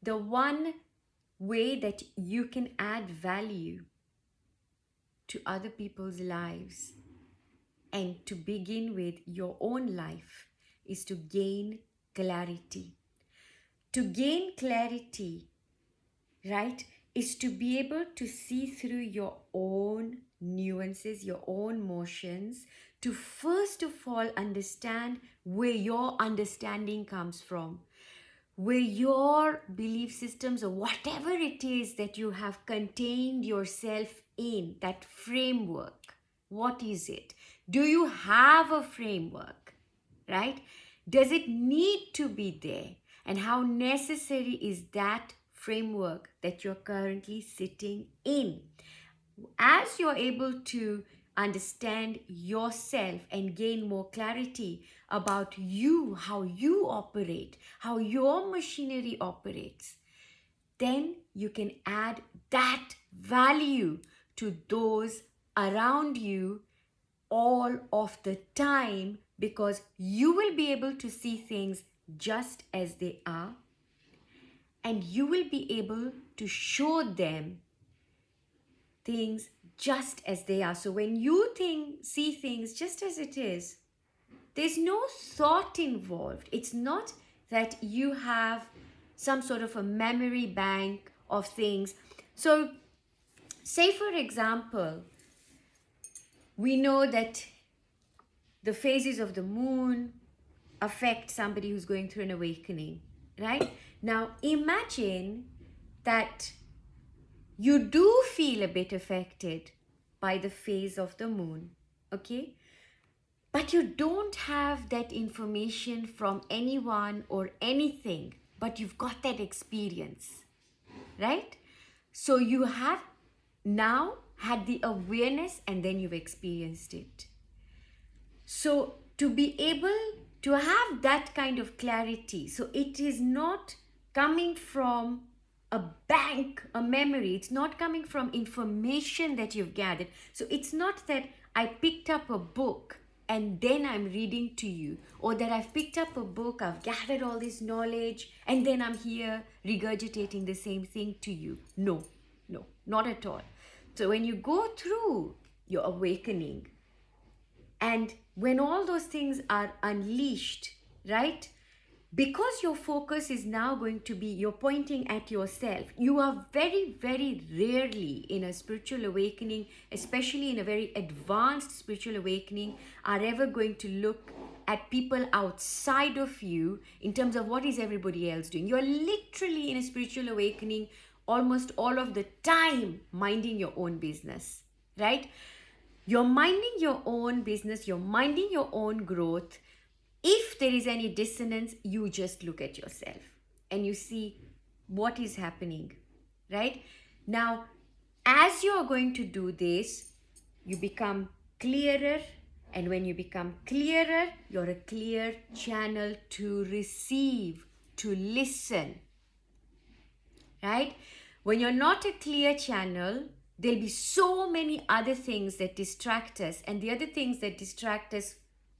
the one way that you can add value to other people's lives and to begin with your own life is to gain clarity. To gain clarity, right, is to be able to see through your own nuances, your own motions, to first of all understand where your understanding comes from, where your belief systems or whatever it is that you have contained yourself in, that framework. What is it? Do you have a framework, right? Does it need to be there? And how necessary is that framework that you're currently sitting in? As you're able to understand yourself and gain more clarity about you, how you operate, how your machinery operates, then you can add that value to those around you all of the time, because you will be able to see things just as they are, and you will be able to show them things just as they are. So when you see things just as it is, there's no thought involved. It's not that you have some sort of a memory bank of things. So say, for example, we know that the phases of the moon affect somebody who's going through an awakening, right? Now imagine that you do feel a bit affected by the phase of the moon, okay? But you don't have that information from anyone or anything, but you've got that experience, right? So you have now had the awareness and then you've experienced it. So to be able to have that kind of clarity, so it is not coming from a bank, a memory. It's not coming from information that you've gathered. So it's not that I picked up a book and then I'm reading to you, or that I've picked up a book, I've gathered all this knowledge, and then I'm here regurgitating the same thing to you. No, not at all. So when you go through your awakening, and when all those things are unleashed, right? Because your focus is now going to be, you're pointing at yourself. You are very, very rarely in a spiritual awakening, especially in a very advanced spiritual awakening, are ever going to look at people outside of you in terms of what is everybody else doing. You're literally in a spiritual awakening almost all of the time, minding your own business, right? You're minding your own business, you're minding your own growth. If there is any dissonance, you just look at yourself and you see what is happening, right? Now, as you are going to do this, you become clearer. And when you become clearer, you're a clear channel to receive, to listen, right? When you're not a clear channel, there'll be so many other things that distract us. And the other things that distract us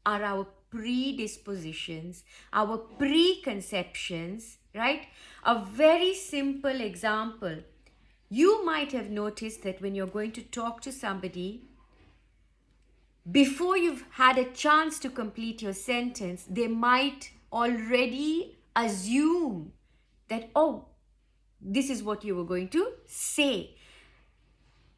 are our predispositions, our preconceptions, right? A very simple example. You might have noticed that when you're going to talk to somebody, before you've had a chance to complete your sentence, they might already assume that, oh, this is what you were going to say.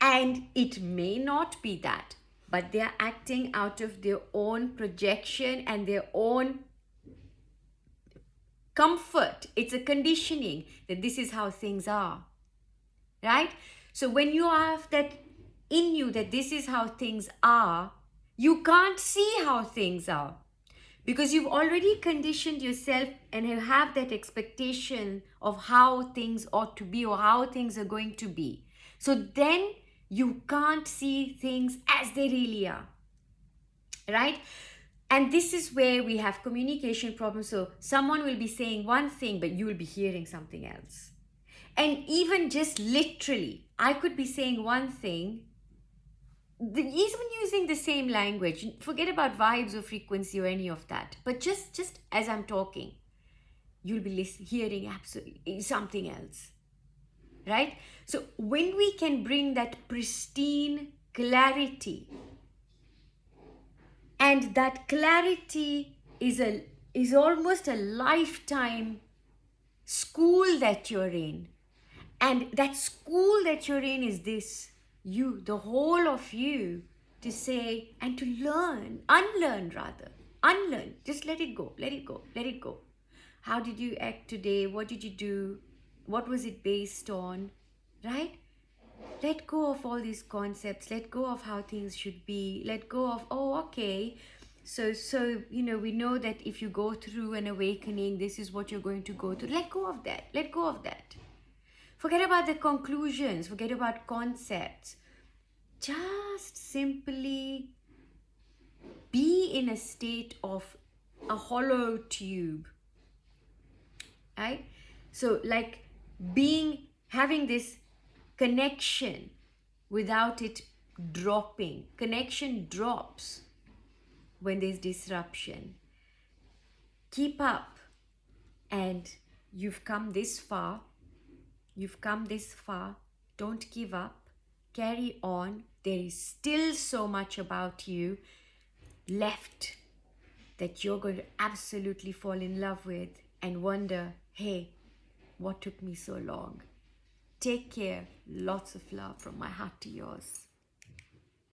And it may not be that, but they are acting out of their own projection and their own comfort. It's a conditioning that this is how things are, right? So when you have that in you that this is how things are, you can't see how things are, because you've already conditioned yourself and you have that expectation of how things ought to be or how things are going to be. So then you can't see things as they really are, right? And this is where we have communication problems. So someone will be saying one thing, but you will be hearing something else. And even just literally, I could be saying one thing, even using the same language, forget about vibes or frequency or any of that, but just as I'm talking, you'll be hearing absolutely something else, right? So when we can bring that pristine clarity, and that clarity is almost a lifetime school that you're in, and that school that you're in is this, you, the whole of you, to say and to unlearn rather, unlearn, just let it go, let it go, let it go. How did you act today? What did you do? What was it based on? Right? Let go of all these concepts. Let go of how things should be. Let go of, oh, okay. So we know that if you go through an awakening, this is what you're going to go through. Let go of that. Let go of that. Forget about the conclusions. Forget about concepts. Just simply be in a state of a hollow tube, right? So like having this connection without it dropping. Connection drops when there's disruption. Keep up, and you've come this far. You've come this far. Don't give up. Carry on. There is still so much about you left that you're going to absolutely fall in love with and wonder, hey, what took me so long? Take care. Lots of love from my heart to yours.